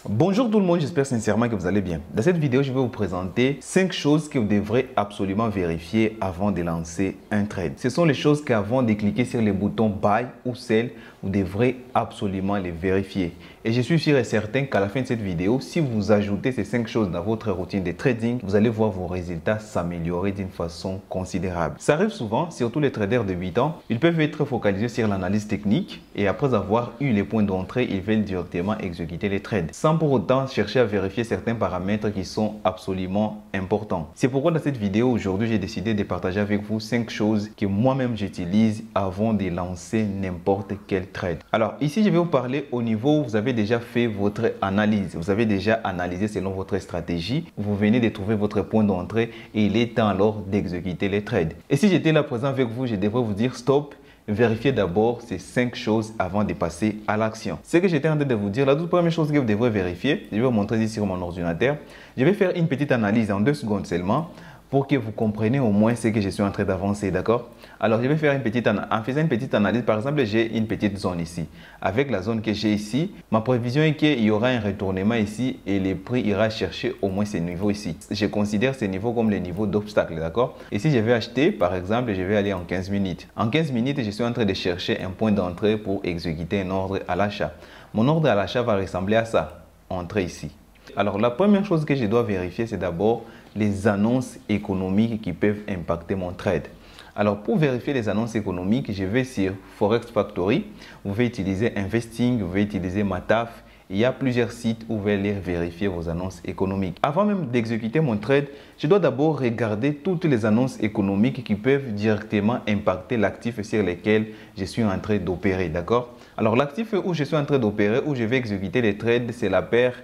Bonjour tout le monde, j'espère sincèrement que vous allez bien. Dans cette vidéo, je vais vous présenter 5 choses que vous devrez absolument vérifier avant de lancer un trade. Ce sont les choses qu'avant de cliquer sur les boutons Buy ou Sell, vous devrez absolument les vérifier. Et je suis sûr et certain qu'à la fin de cette vidéo, si vous ajoutez ces 5 choses dans votre routine de trading, vous allez voir vos résultats s'améliorer d'une façon considérable. Ça arrive souvent, surtout les traders débutants, ils peuvent être focalisés sur l'analyse technique et après avoir eu les points d'entrée, ils veulent directement exécuter les trades, sans pour autant chercher à vérifier certains paramètres qui sont absolument importants. C'est pourquoi dans cette vidéo aujourd'hui, j'ai décidé de partager avec vous 5 choses que moi-même j'utilise avant de lancer n'importe quel trade. Alors ici, je vais vous parler au niveau où vous avez déjà fait votre analyse. Vous avez déjà analysé selon votre stratégie. Vous venez de trouver votre point d'entrée et il est temps alors d'exécuter les trades. Et si j'étais là présent avec vous, je devrais vous dire stop. Vérifiez d'abord ces 5 choses avant de passer à l'action. Ce que j'étais en train de vous dire, la toute première chose que vous devrez vérifier, je vais vous montrer ici sur mon ordinateur. Je vais faire une petite analyse en 2 secondes seulement pour que vous compreniez au moins ce que je suis en train d'avancer, d'accord? Alors, je vais faire en faisant une petite analyse, par exemple, j'ai une petite zone ici. Avec la zone que j'ai ici, ma prévision est qu'il y aura un retournement ici et le prix ira chercher au moins ce niveau ici. Je considère ces niveaux comme les niveaux d'obstacle, d'accord? Et si je vais acheter, par exemple, je vais aller en 15 minutes. En 15 minutes, je suis en train de chercher un point d'entrée pour exécuter un ordre à l'achat. Mon ordre à l'achat va ressembler à ça, entrer ici. Alors, la première chose que je dois vérifier, c'est d'abord les annonces économiques qui peuvent impacter mon trade. Alors, pour vérifier les annonces économiques, je vais sur Forex Factory. Vous pouvez utiliser Investing, vous pouvez utiliser Mataf. Il y a plusieurs sites où vous allez vérifier vos annonces économiques. Avant même d'exécuter mon trade, je dois d'abord regarder toutes les annonces économiques qui peuvent directement impacter l'actif sur lequel je suis en train d'opérer. D'accord? Alors, l'actif où je suis en train d'opérer, où je vais exécuter les trades, c'est la paire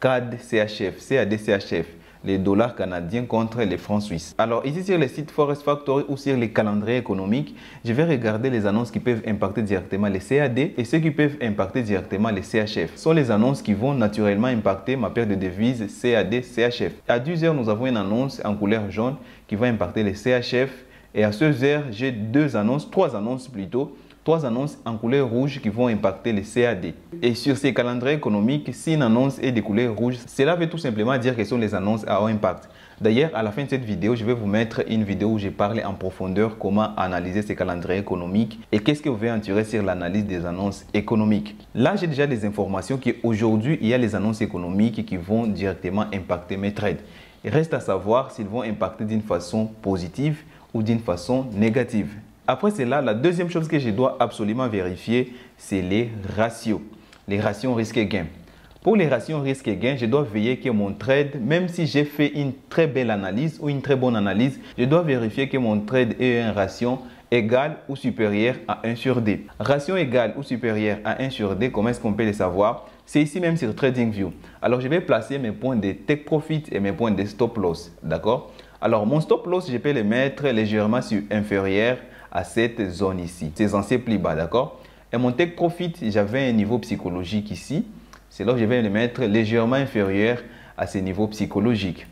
CAD-CHF, CAD-CHF. Les dollars canadiens contre les francs suisses. Alors ici sur le site Forex Factory ou sur les calendriers économiques, je vais regarder les annonces qui peuvent impacter directement les CAD et ceux qui peuvent impacter directement les CHF. Ce sont les annonces qui vont naturellement impacter ma paire de devises CAD-CHF. À 10 heures, nous avons une annonce en couleur jaune qui va impacter les CHF et à 16 heures, j'ai 3 annonces plutôt. 3 annonces en couleur rouge qui vont impacter les CAD. Et sur ces calendriers économiques, si une annonce est de couleur rouge, cela veut tout simplement dire que ce sont les annonces à haut impact. D'ailleurs, à la fin de cette vidéo, je vais vous mettre une vidéo où je parle en profondeur comment analyser ces calendriers économiques et qu'est-ce que vous pouvez en tirer sur l'analyse des annonces économiques. Là, j'ai déjà des informations qu'aujourd'hui, il y a les annonces économiques qui vont directement impacter mes trades. Il reste à savoir s'ils vont impacter d'une façon positive ou d'une façon négative. Après cela, la deuxième chose que je dois absolument vérifier, c'est les ratios. Les ratios risque-gain. Pour les ratios risque-gain, je dois veiller que mon trade, même si j'ai fait une très belle analyse ou une très bonne analyse, je dois vérifier que mon trade ait un ratio égal ou supérieur à 1 sur D. Ratio égal ou supérieur à 1 sur D, comment est-ce qu'on peut le savoir? C'est ici même sur TradingView. Alors, je vais placer mes points de take profit et mes points de stop loss. D'accord? Alors, mon stop loss, je peux le mettre légèrement inférieur à cette zone ici. C'est censé plus bas, d'accord? Et mon take profit, j'avais un niveau psychologique ici. C'est là que je vais le mettre légèrement inférieur à ce niveau psychologique.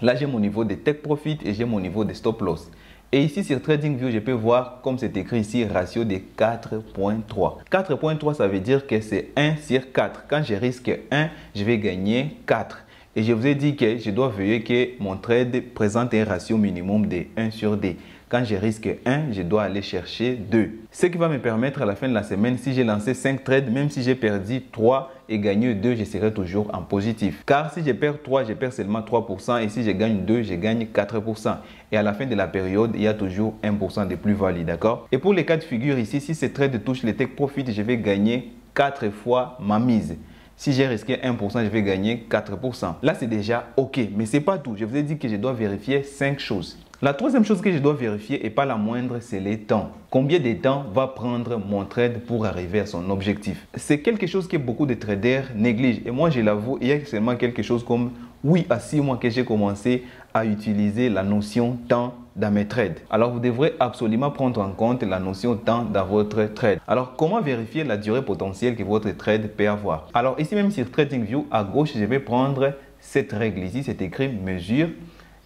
Là, j'ai mon niveau de take profit et j'ai mon niveau de stop loss. Et ici, sur TradingView, je peux voir, comme c'est écrit ici, ratio de 4.3. 4.3, ça veut dire que c'est 1 sur 4. Quand je risque 1, je vais gagner 4. Et je vous ai dit que je dois veiller que mon trade présente un ratio minimum de 1 sur D. Quand je risque 1, je dois aller chercher 2. Ce qui va me permettre à la fin de la semaine, si j'ai lancé 5 trades, même si j'ai perdu 3 et gagné 2, je serai toujours en positif. Car si je perds 3, je perds seulement 3%. Et si je gagne 2, je gagne 4%. Et à la fin de la période, il y a toujours 1% de plus-value, d'accord? Et pour les cas de figure ici, si ce trade touche les take profit, je vais gagner 4 fois ma mise. Si j'ai risqué 1%, je vais gagner 4%. Là, c'est déjà OK. Mais ce n'est pas tout. Je vous ai dit que je dois vérifier 5 choses. La troisième chose que je dois vérifier et pas la moindre, c'est les temps. Combien de temps va prendre mon trade pour arriver à son objectif? C'est quelque chose que beaucoup de traders négligent. Et moi, je l'avoue, il y a seulement quelque chose comme 8 à 6 mois que j'ai commencé à utiliser la notion temps dans mes trades. Alors, vous devrez absolument prendre en compte la notion temps dans votre trade. Alors, comment vérifier la durée potentielle que votre trade peut avoir? Alors, ici même sur TradingView, à gauche, je vais prendre cette règle ici. C'est écrit mesure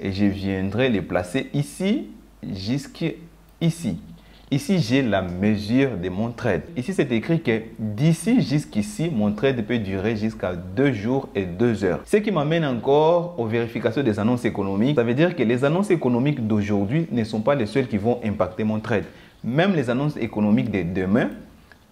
et je viendrai les placer ici jusqu'ici. Ici, j'ai la mesure de mon trade. Ici, c'est écrit que d'ici jusqu'ici, mon trade peut durer jusqu'à 2 jours et 2 heures. Ce qui m'amène encore aux vérifications des annonces économiques. Ça veut dire que les annonces économiques d'aujourd'hui ne sont pas les seules qui vont impacter mon trade. Même les annonces économiques de demain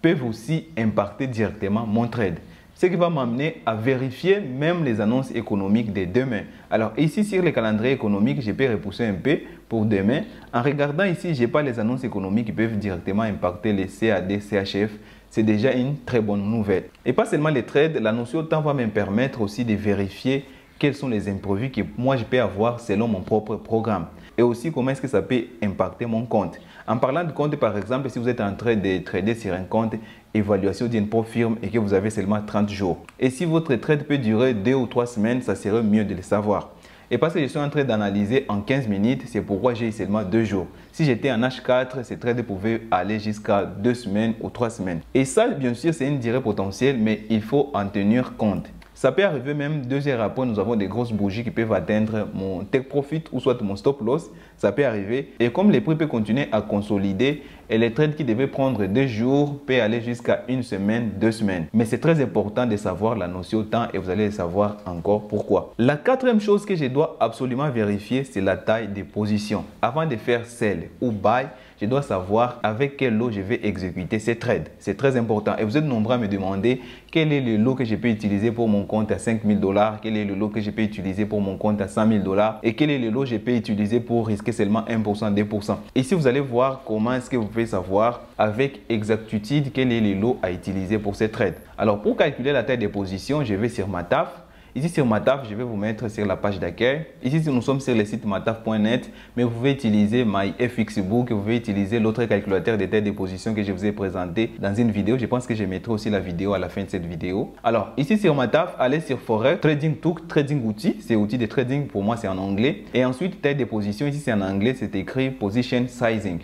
peuvent aussi impacter directement mon trade. Ce qui va m'amener à vérifier même les annonces économiques de demain. Alors ici, sur le calendrier économique, je peux repousser un peu pour demain. En regardant ici, je n'ai pas les annonces économiques qui peuvent directement impacter les CAD, CHF. C'est déjà une très bonne nouvelle. Et pas seulement les trades, la notion de temps va me permettre aussi de vérifier quels sont les imprévus que moi je peux avoir selon mon propre programme. Et aussi comment est-ce que ça peut impacter mon compte. En parlant de compte, par exemple, si vous êtes en train de trader sur un compte évaluation d'une propre firme et que vous avez seulement 30 jours. Et si votre trade peut durer 2 ou 3 semaines, ça serait mieux de le savoir. Et parce que je suis en train d'analyser en 15 minutes, c'est pourquoi j'ai seulement 2 jours. Si j'étais en H4, ce trade pouvait aller jusqu'à 2 semaines ou 3 semaines. Et ça, bien sûr, c'est une durée potentielle, mais il faut en tenir compte. Ça peut arriver même 2 heures après, nous avons des grosses bougies qui peuvent atteindre mon take profit ou soit mon stop loss. Ça peut arriver. Et comme les prix peuvent continuer à consolider, et les trades qui devaient prendre 2 jours peuvent aller jusqu'à 1 semaine, 2 semaines. Mais c'est très important de savoir la notion de temps et vous allez savoir encore pourquoi. La quatrième chose que je dois absolument vérifier, c'est la taille des positions. Avant de faire sell ou buy, je dois savoir avec quel lot je vais exécuter ces trades. C'est très important. Et vous êtes nombreux à me demander quel est le lot que je peux utiliser pour mon compte à 5 000 $, quel est le lot que je peux utiliser pour mon compte à 100 000 $ et quel est le lot que je peux utiliser pour risquer seulement 1%, 2%. Ici, vous allez voir comment est-ce que vous pouvez savoir avec exactitude quel est le lot à utiliser pour ces trades. Alors, pour calculer la taille des positions, je vais sur Mataf. Ici sur Mataf, je vais vous mettre sur la page d'accueil. Ici, nous sommes sur le site mataf.net, mais vous pouvez utiliser MyFXBook, vous pouvez utiliser l'autre calculateur de taille de position que je vous ai présenté dans une vidéo. Je pense que je mettrai aussi la vidéo à la fin de cette vidéo. Alors, ici sur Mataf, allez sur Forex, Trading Took, Trading Outil. C'est outil de trading, pour moi, c'est en anglais. Et ensuite, taille de position, ici c'est en anglais, c'est écrit Position Sizing.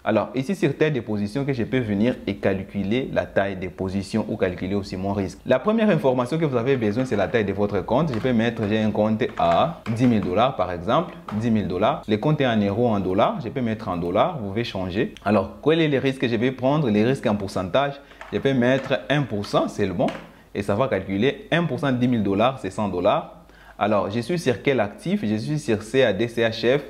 Alors, ici, sur taille de position que je peux venir et calculer la taille des positions ou calculer aussi mon risque. La première information que vous avez besoin, c'est la taille de votre compte. Je peux mettre, j'ai un compte à 10 000 $ par exemple, 10 000 $. Le compte est en euros, en dollars. Je peux mettre en dollars, vous pouvez changer. Alors, quel est le risque que je vais prendre? Les risques en pourcentage, je peux mettre 1%, c'est le bon. Et ça va calculer 1% de 10 000 $, c'est 100 $. Alors, je suis sur quel actif? Je suis sur CAD, CHF.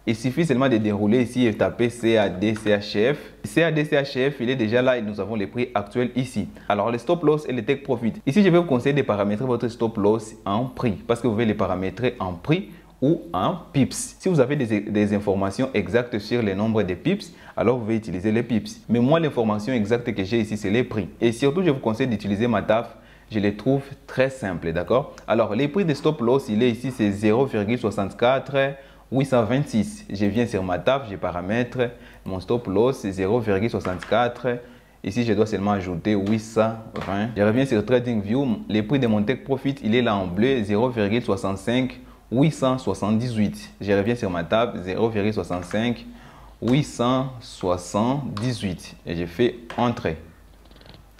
Il suffit seulement de dérouler ici et taper CAD, CHF. CAD, CHF, il est déjà là et nous avons les prix actuels ici. Alors, le stop loss et le take profit. Ici, je vais vous conseiller de paramétrer votre stop loss en prix parce que vous pouvez les paramétrer en prix ou en pips. Si vous avez des informations exactes sur le nombre de pips, alors vous pouvez utiliser les pips. Mais moi, l'information exacte que j'ai ici, c'est les prix. Et surtout, je vous conseille d'utiliser Mataf. Je les trouve très simples, d'accord? Alors, les prix de stop loss, il est ici, c'est 0,64. 826. Je viens sur Mataf, je paramètre mon stop loss, c'est 0,64. Ici, je dois seulement ajouter 820. Je reviens sur TradingView. Le prix de mon take profit, il est là en bleu, 0,65 878. Je reviens sur Mataf, 0,65 878. Et je fais Entrée.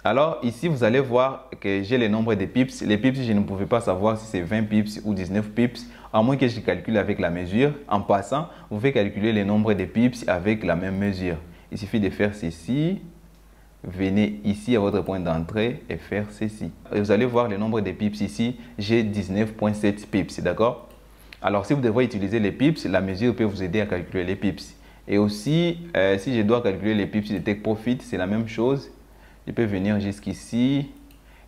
Alors ici, vous allez voir que j'ai le nombre de pips. Les pips, je ne pouvais pas savoir si c'est 20 pips ou 19 pips, à moins que je calcule avec la mesure. En passant, vous pouvez calculer le nombre de pips avec la même mesure. Il suffit de faire ceci. Venez ici à votre point d'entrée et faire ceci. Et vous allez voir le nombre de pips ici. J'ai 19,7 pips, d'accord? Alors si vous devez utiliser les pips, la mesure peut vous aider à calculer les pips. Et aussi, si je dois calculer les pips de take profit, c'est la même chose. Je peux venir jusqu'ici.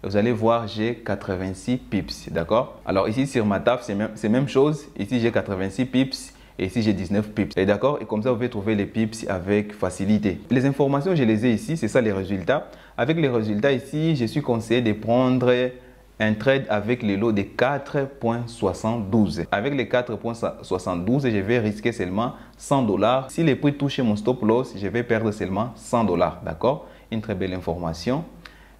Vous allez voir, j'ai 86 pips, d'accord? Alors ici sur Mataf, c'est même chose. Ici, j'ai 86 pips et ici, j'ai 19 pips. D'accord? Et comme ça, vous pouvez trouver les pips avec facilité. Les informations, je les ai ici. C'est ça les résultats. Avec les résultats ici, je suis conseillé de prendre un trade avec les lots de 4,72. Avec les 4,72, je vais risquer seulement 100 $. Si les prix touchent mon stop loss, je vais perdre seulement 100 $. D'accord? Une très belle information.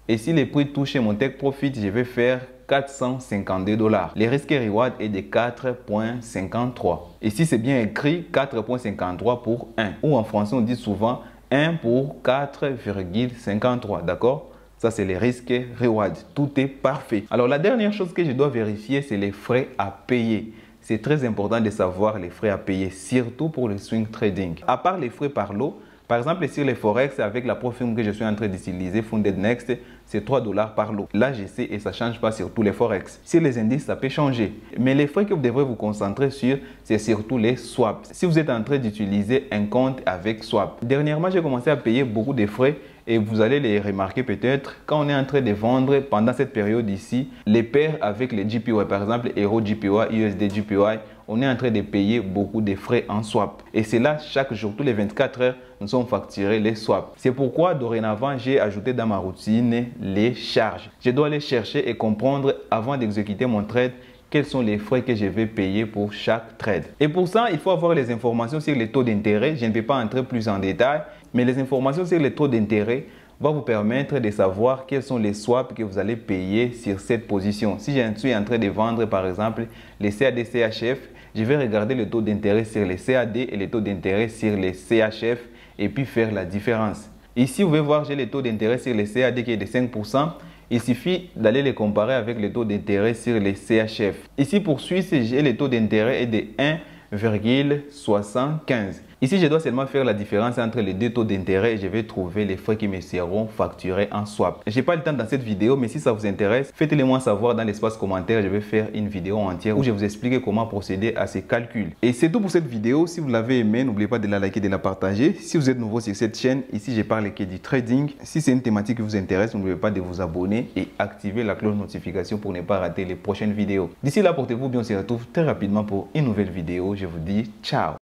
Et si les prix touchent mon take profit, je vais faire 452 $. Le risque reward est de 4,53. Ici, c'est bien écrit 4,53 pour 1. Ou en français, on dit souvent 1 pour 4,53. D'accord? Ça, c'est les risques reward. Tout est parfait. Alors, la dernière chose que je dois vérifier, c'est les frais à payer. C'est très important de savoir les frais à payer, surtout pour le swing trading. À part les frais par lot, Par exemple, sur les Forex, avec la firme que je suis en train d'utiliser, Funded Next, c'est 3 $ par lot. Là, je sais et ça ne change pas sur tous les Forex. Sur les indices, ça peut changer. Mais les frais que vous devrez vous concentrer sur, c'est surtout les swaps. Si vous êtes en train d'utiliser un compte avec swap. Dernièrement, j'ai commencé à payer beaucoup de frais et vous allez les remarquer peut-être quand on est en train de vendre pendant cette période ici, les paires avec les GPY, par exemple, Euro GPY, USD GPY, on est en train de payer beaucoup de frais en swap. Et c'est là, chaque jour, tous les 24 heures, nous sommes facturés les swaps. C'est pourquoi, dorénavant, j'ai ajouté dans ma routine les charges. Je dois les chercher et comprendre avant d'exécuter mon trade quels sont les frais que je vais payer pour chaque trade. Et pour ça, il faut avoir les informations sur les taux d'intérêt. Je ne vais pas entrer plus en détail, mais les informations sur les taux d'intérêt vont vous permettre de savoir quels sont les swaps que vous allez payer sur cette position. Si je suis en train de vendre, par exemple, les CAD CHF, je vais regarder le taux d'intérêt sur les CAD et les taux d'intérêt sur les CHF et puis faire la différence. Ici, vous pouvez voir, j'ai le taux d'intérêt sur les CAD qui est de 5%. Il suffit d'aller les comparer avec le taux d'intérêt sur les CHF. Ici, pour Suisse, j'ai le taux d'intérêt est de 1,75. Ici, je dois seulement faire la différence entre les deux taux d'intérêt et je vais trouver les frais qui me seront facturés en swap. Je n'ai pas le temps dans cette vidéo, mais si ça vous intéresse, faites-le moi savoir dans l'espace commentaire. Je vais faire une vidéo entière où je vous explique comment procéder à ces calculs. Et c'est tout pour cette vidéo. Si vous l'avez aimé, n'oubliez pas de la liker et de la partager. Si vous êtes nouveau sur cette chaîne, ici, je parle que du trading. Si c'est une thématique qui vous intéresse, n'oubliez pas de vous abonner et activer la cloche de notification pour ne pas rater les prochaines vidéos. D'ici là, portez-vous bien. On se retrouve très rapidement pour une nouvelle vidéo. Je vous dis ciao.